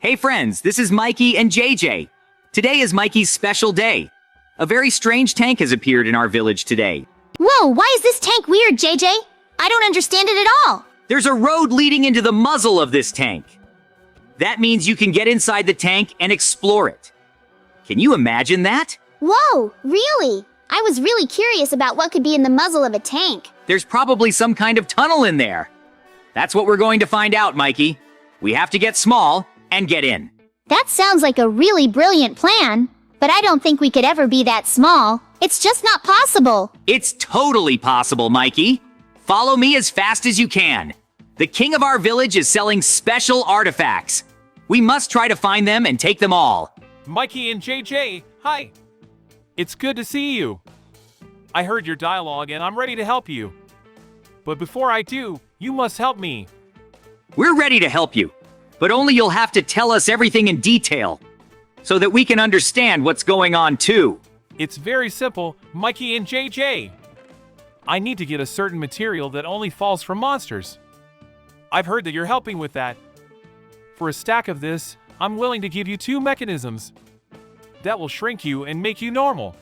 Hey friends, this is Mikey and JJ. Today is Mikey's special day. A very strange tank has appeared in our village today. Whoa, why is this tank weird, JJ? I don't understand it at all. There's a road leading into the muzzle of this tank. That means you can get inside the tank and explore it. Can you imagine that? Whoa, really? I was really curious about what could be in the muzzle of a tank. There's probably some kind of tunnel in there. That's what we're going to find out, Mikey. We have to get small and get in. That sounds like a really brilliant plan, but I don't think we could ever be that small. It's just not possible. It's totally possible, Mikey. Follow me as fast as you can. The king of our village is selling special artifacts. We must try to find them and take them all. Mikey and JJ, hi. It's good to see you. I heard your dialogue and I'm ready to help you. But before I do, you must help me. We're ready to help you, but only you'll have to tell us everything in detail so that we can understand what's going on too. It's very simple, Mikey and JJ. I need to get a certain material that only falls from monsters. I've heard that you're helping with that. For a stack of this, I'm willing to give you 2 mechanisms. That will shrink you and make you normal.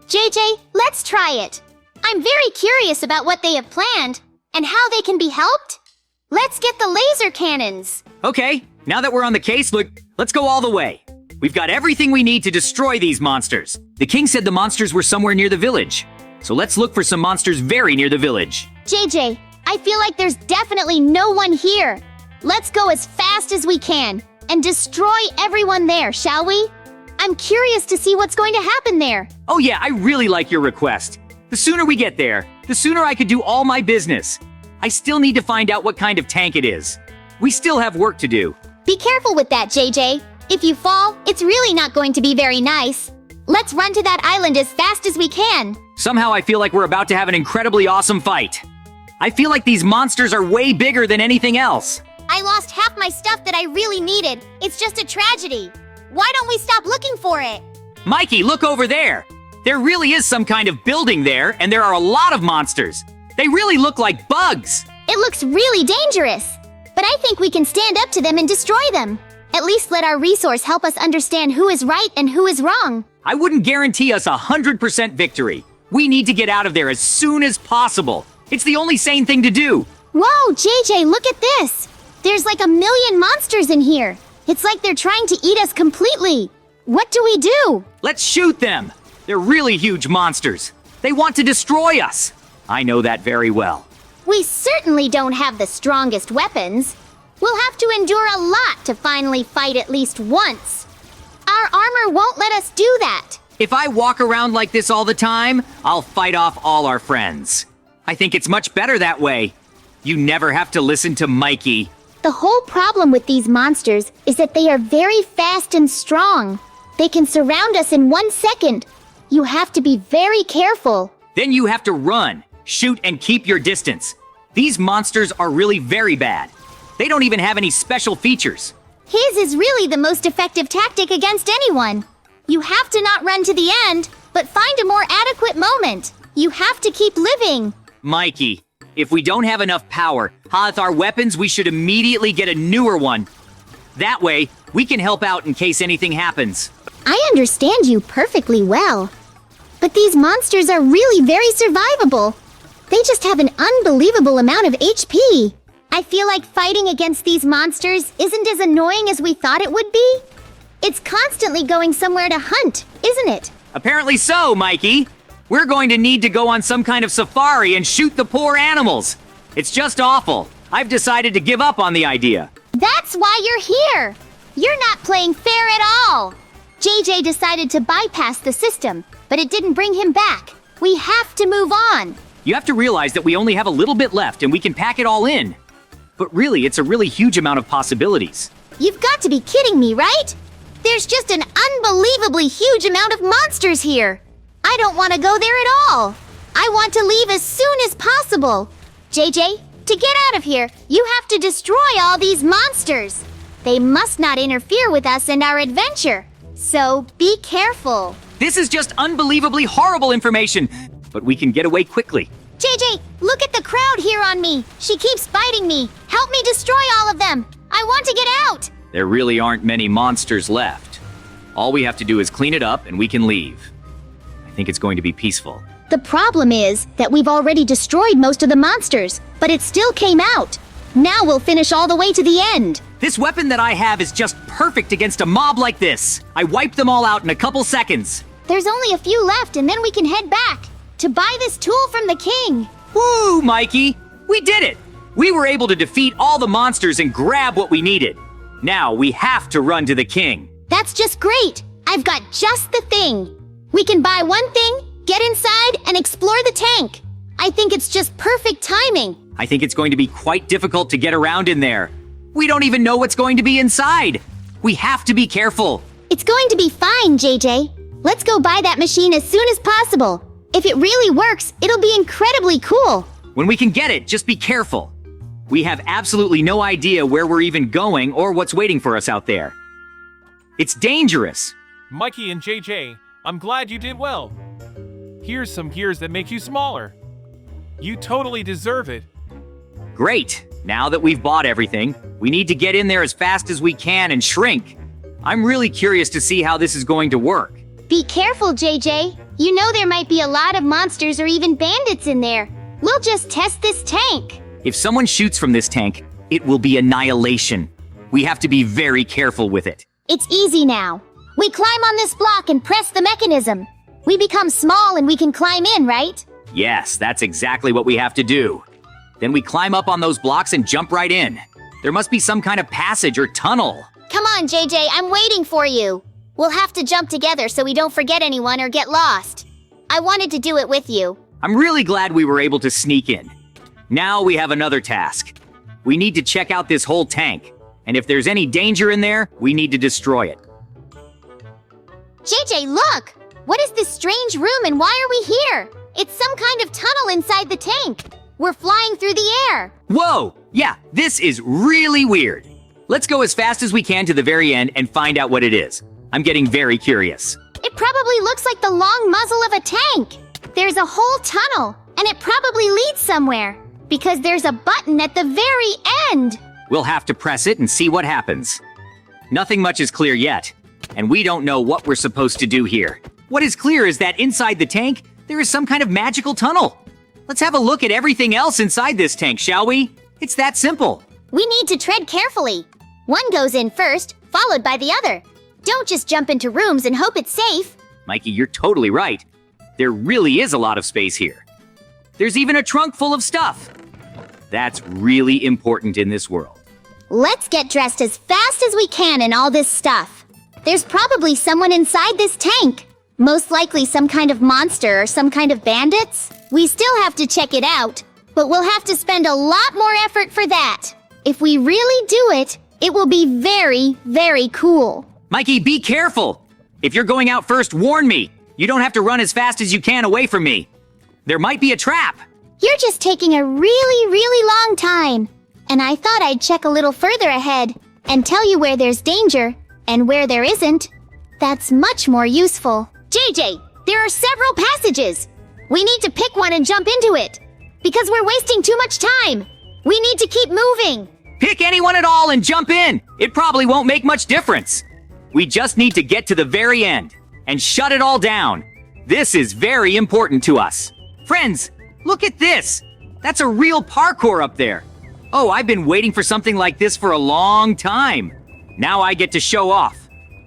JJ, let's try it. I'm very curious about what they have planned and how they can be helped. Let's get the laser cannons. Okay, now that we're on the case, look, let's go all the way. We've got everything we need to destroy these monsters. The king said the monsters were somewhere near the village. So let's look for some monsters very near the village. JJ, I feel like there's definitely no one here. Let's go as fast as we can and destroy everyone there, shall we? I'm curious to see what's going to happen there. Oh yeah, I really like your request. The sooner we get there, the sooner I could do all my business. I still need to find out what kind of tank it is. We still have work to do. Be careful with that, JJ. If you fall, it's really not going to be very nice. Let's run to that island as fast as we can. Somehow I feel like we're about to have an incredibly awesome fight. I feel like these monsters are way bigger than anything else. I lost half my stuff that I really needed. It's just a tragedy. Why don't we stop looking for it? Mikey, look over there. There really is some kind of building there, and there are a lot of monsters. They really look like bugs. It looks really dangerous. But I think we can stand up to them and destroy them. At least let our resource help us understand who is right and who is wrong. I wouldn't guarantee us 100% victory. We need to get out of there as soon as possible. It's the only sane thing to do. Whoa, JJ, look at this. There's like 1 million monsters in here. It's like they're trying to eat us completely. What do we do? Let's shoot them. They're really huge monsters. They want to destroy us. I know that very well. We certainly don't have the strongest weapons. We'll have to endure a lot to finally fight at least once. Our armor won't let us do that. If I walk around like this all the time, I'll fight off all our friends. I think it's much better that way. You never have to listen to Mikey. The whole problem with these monsters is that they are very fast and strong. They can surround us in 1 second. You have to be very careful. Then you have to run, shoot, and keep your distance. These monsters are really very bad. They don't even have any special features. His is really the most effective tactic against anyone. You have to not run to the end, but find a more adequate moment. You have to keep living. Mikey, if we don't have enough power, with our weapons, we should immediately get a newer one. That way, we can help out in case anything happens. I understand you perfectly well. But these monsters are really very survivable. They just have an unbelievable amount of HP. I feel like fighting against these monsters isn't as annoying as we thought it would be. It's constantly going somewhere to hunt, isn't it? Apparently so, Mikey. We're going to need to go on some kind of safari and shoot the poor animals. It's just awful. I've decided to give up on the idea. That's why you're here. You're not playing fair at all. JJ decided to bypass the system, but it didn't bring him back. We have to move on. You have to realize that we only have a little bit left and we can pack it all in. But really, it's a really huge amount of possibilities. You've got to be kidding me, right? There's just an unbelievably huge amount of monsters here. I don't want to go there at all. I want to leave as soon as possible. JJ, to get out of here, you have to destroy all these monsters. They must not interfere with us and our adventure. So be careful. This is just unbelievably horrible information, but we can get away quickly. JJ, look at the crowd here on me. She keeps biting me. Help me destroy all of them. I want to get out. There really aren't many monsters left. All we have to do is clean it up and we can leave. I think it's going to be peaceful. The problem is that we've already destroyed most of the monsters, but it still came out. Now we'll finish all the way to the end. This weapon that I have is just perfect against a mob like this. I wiped them all out in a couple seconds. There's only a few left and then we can head back to buy this tool from the king. Woo, Mikey! We did it! We were able to defeat all the monsters and grab what we needed. Now we have to run to the king. That's just great. I've got just the thing. We can buy one thing, get inside, and explore the tank. I think it's just perfect timing. I think it's going to be quite difficult to get around in there. We don't even know what's going to be inside. We have to be careful. It's going to be fine, JJ. Let's go buy that machine as soon as possible. If it really works, it'll be incredibly cool. When we can get it, just be careful. We have absolutely no idea where we're even going or what's waiting for us out there. It's dangerous. Mikey and JJ, I'm glad you did well. Here's some gears that make you smaller. You totally deserve it. Great. Now that we've bought everything, we need to get in there as fast as we can and shrink. I'm really curious to see how this is going to work. Be careful, JJ. You know there might be a lot of monsters or even bandits in there. We'll just test this tank. If someone shoots from this tank, it will be annihilation. We have to be very careful with it. It's easy now. We climb on this block and press the mechanism. We become small and we can climb in, right? Yes, that's exactly what we have to do. Then we climb up on those blocks and jump right in. There must be some kind of passage or tunnel. Come on, JJ, I'm waiting for you. We'll have to jump together so we don't forget anyone or get lost. I wanted to do it with you. I'm really glad we were able to sneak in. Now we have another task. We need to check out this whole tank. And if there's any danger in there, we need to destroy it. JJ, look! What is this strange room and why are we here? It's some kind of tunnel inside the tank. We're flying through the air. Whoa! Yeah, this is really weird. Let's go as fast as we can to the very end and find out what it is. I'm getting very curious. It probably looks like the long muzzle of a tank. There's a whole tunnel, and it probably leads somewhere, because there's a button at the very end. We'll have to press it and see what happens. Nothing much is clear yet, and we don't know what we're supposed to do here. What is clear is that inside the tank, there is some kind of magical tunnel. Let's have a look at everything else inside this tank, shall we? It's that simple. We need to tread carefully. One goes in first, followed by the other. Don't just jump into rooms and hope it's safe. Mikey, you're totally right. There really is a lot of space here. There's even a trunk full of stuff. That's really important in this world. Let's get dressed as fast as we can in all this stuff. There's probably someone inside this tank. Most likely some kind of monster or some kind of bandits. We still have to check it out, but we'll have to spend a lot more effort for that. If we really do it, it will be very, very cool. Mikey, be careful! If you're going out first, warn me! You don't have to run as fast as you can away from me. There might be a trap. You're just taking a really, really long time. And I thought I'd check a little further ahead and tell you where there's danger and where there isn't. That's much more useful. JJ, there are several passages. We need to pick one and jump into it. Because we're wasting too much time. We need to keep moving. Pick anyone at all and jump in. It probably won't make much difference. We just need to get to the very end and shut it all down. This is very important to us. Friends, look at this. That's a real parkour up there. Oh, I've been waiting for something like this for a long time. Now I get to show off.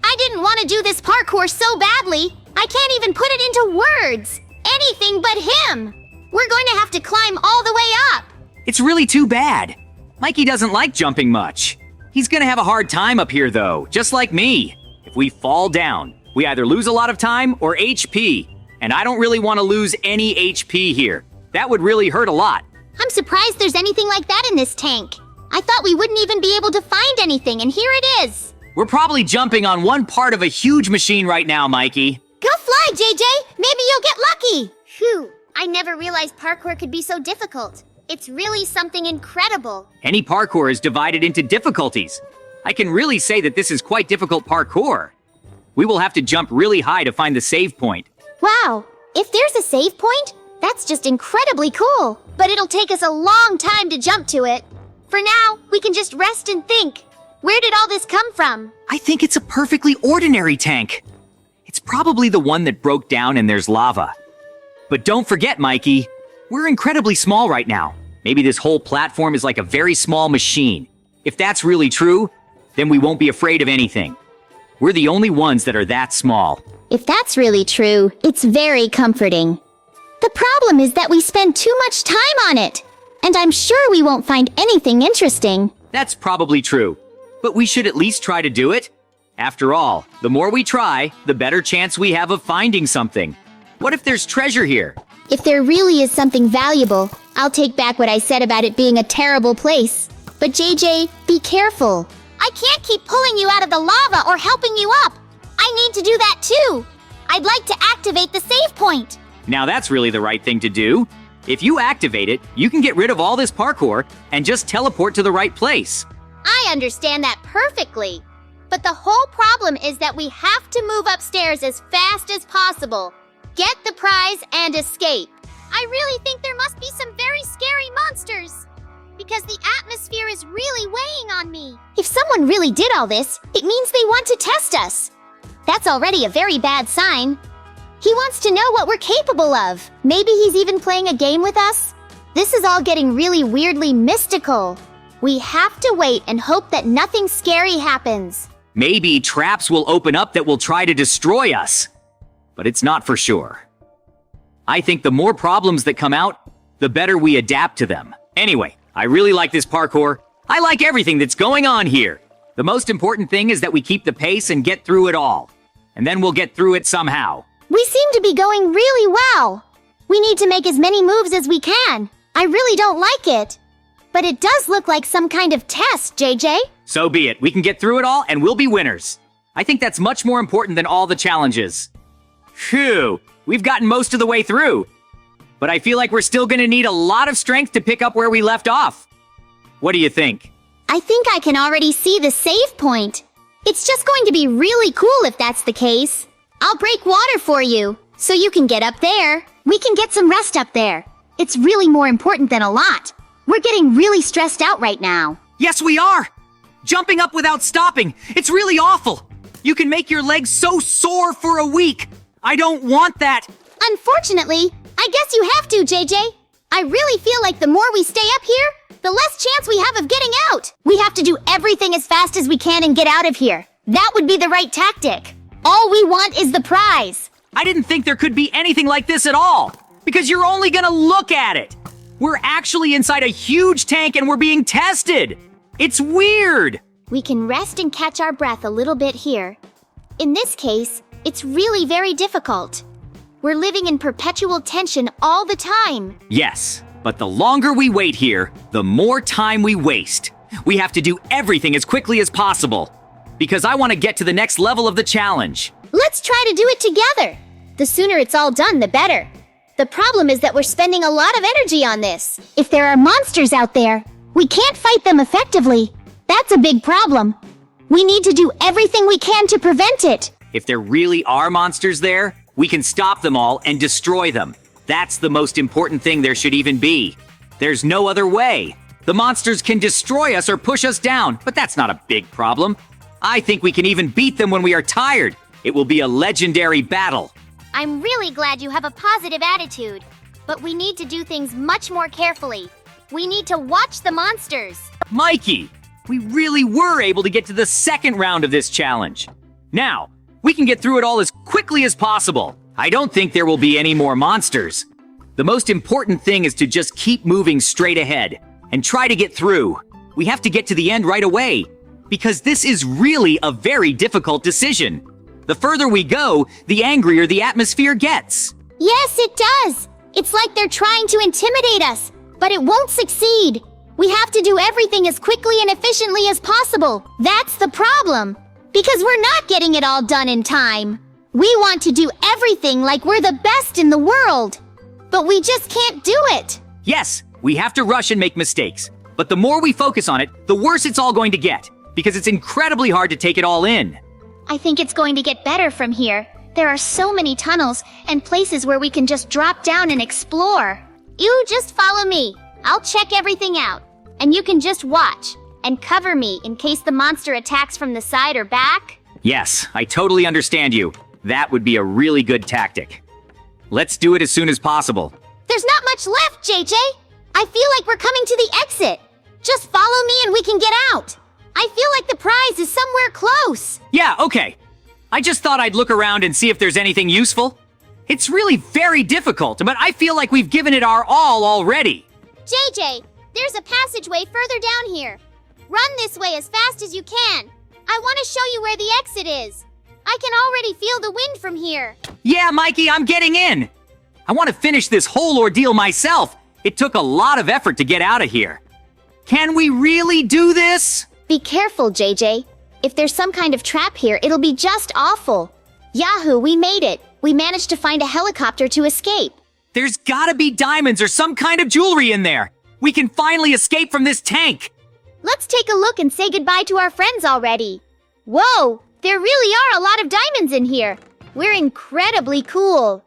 I didn't want to do this parkour so badly. I can't even put it into words. Anything but him. We're going to have to climb all the way up. It's really too bad. Mikey doesn't like jumping much. He's gonna have a hard time up here though, just like me. If we fall down, we either lose a lot of time or HP. And I don't really want to lose any HP here. That would really hurt a lot. I'm surprised there's anything like that in this tank. I thought we wouldn't even be able to find anything, and here it is. We're probably jumping on one part of a huge machine right now, Mikey. Go fly, JJ! Maybe you'll get lucky! Phew, I never realized parkour could be so difficult. It's really something incredible. Any parkour is divided into difficulties. I can really say that this is quite difficult parkour. We will have to jump really high to find the save point. Wow, if there's a save point, that's just incredibly cool. But it'll take us a long time to jump to it. For now, we can just rest and think. Where did all this come from? I think it's a perfectly ordinary tank. It's probably the one that broke down and there's lava. But don't forget, Mikey, we're incredibly small right now. Maybe this whole platform is like a very small machine. If that's really true, then we won't be afraid of anything. We're the only ones that are that small. If that's really true, it's very comforting. The problem is that we spend too much time on it, and I'm sure we won't find anything interesting. That's probably true. But we should at least try to do it. After all, the more we try, the better chance we have of finding something. What if there's treasure here? If there really is something valuable, I'll take back what I said about it being a terrible place. But JJ, be careful. I can't keep pulling you out of the lava or helping you up. I need to do that too. I'd like to activate the save point. Now that's really the right thing to do. If you activate it, you can get rid of all this parkour and just teleport to the right place. I understand that perfectly. But the whole problem is that we have to move upstairs as fast as possible. Get the prize and escape. I really think there must be some very scary monsters. Because the atmosphere is really weighing on me. If someone really did all this, it means they want to test us. That's already a very bad sign. He wants to know what we're capable of. Maybe he's even playing a game with us? This is all getting really weirdly mystical. We have to wait and hope that nothing scary happens. Maybe traps will open up that will try to destroy us. But it's not for sure. I think the more problems that come out, the better we adapt to them. Anyway, I really like this parkour. I like everything that's going on here. The most important thing is that we keep the pace and get through it all. And then we'll get through it somehow. We seem to be going really well. We need to make as many moves as we can. I really don't like it. But it does look like some kind of test, JJ. So be it. We can get through it all and we'll be winners. I think that's much more important than all the challenges. Phew, we've gotten most of the way through. But I feel like we're still gonna need a lot of strength to pick up where we left off. What do you think? I think I can already see the save point. It's just going to be really cool if that's the case. I'll break water for you, so you can get up there. We can get some rest up there. It's really more important than a lot. We're getting really stressed out right now. Yes, we are! Jumping up without stopping. It's really awful. You can make your legs so sore for a week. I don't want that. Unfortunately, I guess you have to, JJ. I really feel like the more we stay up here, the less chance we have of getting out. We have to do everything as fast as we can and get out of here. That would be the right tactic. All we want is the prize. I didn't think there could be anything like this at all. Because you're only gonna look at it. We're actually inside a huge tank and we're being tested. It's weird. We can rest and catch our breath a little bit here. In this case, it's really very difficult. We're living in perpetual tension all the time. Yes, but the longer we wait here, the more time we waste. We have to do everything as quickly as possible. Because I want to get to the next level of the challenge. Let's try to do it together. The sooner it's all done, the better. The problem is that we're spending a lot of energy on this. If there are monsters out there, we can't fight them effectively. That's a big problem. We need to do everything we can to prevent it. If there really are monsters there, we can stop them all and destroy them. That's the most important thing there should even be. There's no other way. The monsters can destroy us or push us down, but that's not a big problem. I think we can even beat them when we are tired. It will be a legendary battle. I'm really glad you have a positive attitude. But we need to do things much more carefully. We need to watch the monsters. Mikey, we really were able to get to the second round of this challenge. Now, we can get through it all as quickly as possible. I don't think there will be any more monsters. The most important thing is to just keep moving straight ahead and try to get through. We have to get to the end right away because this is really a very difficult decision. The further we go, the angrier the atmosphere gets. Yes, it does. It's like they're trying to intimidate us, but it won't succeed. We have to do everything as quickly and efficiently as possible. That's the problem. Because we're not getting it all done in time. We want to do everything like we're the best in the world. But we just can't do it. Yes, we have to rush and make mistakes. But the more we focus on it, the worse it's all going to get. Because it's incredibly hard to take it all in. I think it's going to get better from here. There are so many tunnels and places where we can just drop down and explore. You just follow me. I'll check everything out. And you can just watch. and cover me in case the monster attacks from the side or back? Yes, I totally understand you. That would be a really good tactic. Let's do it as soon as possible. There's not much left, JJ. I feel like we're coming to the exit. Just follow me and we can get out. I feel like the prize is somewhere close. Yeah, okay. I just thought I'd look around and see if there's anything useful. It's really very difficult, but I feel like we've given it our all already. JJ, there's a passageway further down here. Run this way as fast as you can. I want to show you where the exit is. I can already feel the wind from here. Yeah, Mikey, I'm getting in. I want to finish this whole ordeal myself. It took a lot of effort to get out of here. Can we really do this? Be careful, JJ. If there's some kind of trap here, it'll be just awful. Yahoo, we made it. We managed to find a helicopter to escape. There's gotta be diamonds or some kind of jewelry in there. We can finally escape from this tank. Let's take a look and say goodbye to our friends already. Whoa, there really are a lot of diamonds in here. We're incredibly cool.